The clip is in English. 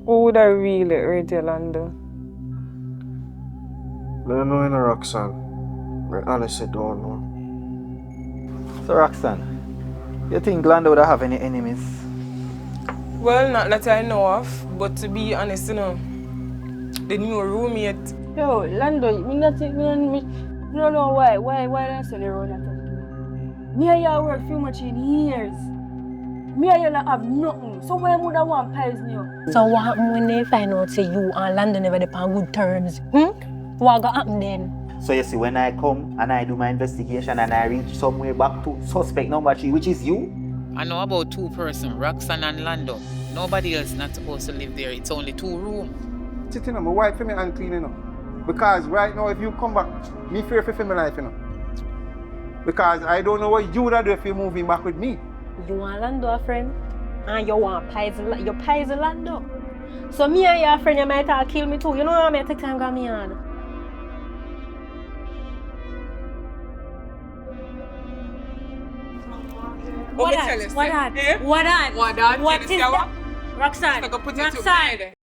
Who would I really hurt Yolanda? I don't know, Roxanne. I honestly don't know. So Roxanne, you think Glenda would have any enemies? Well, not that I know of, but to be honest, you know, the new roommate. Yo, Lando, me don't know why I say the road that. Me and you work few much in years. Me and you not have nothing. So why would I want poison you? So what happen when they find out say you and Lando never dey on good terms? What gonna happen then? So you see, when I come and I do my investigation and I reach somewhere back to suspect number 3, which is you. I know about 2 persons, Roxanne and Lando. Nobody else not supposed to live there. It's only 2 rooms. Sitting on my wife for me and clean, you know. Because right now, if you come back, me fear for my life, you know. Because I don't know what you would do if you moving back with me. You want Lando a friend? And you want poison Lando. So me and your friend, you might have kill me too. You know how I take time to me on. What that? What is that? Roxanne, Roxanne.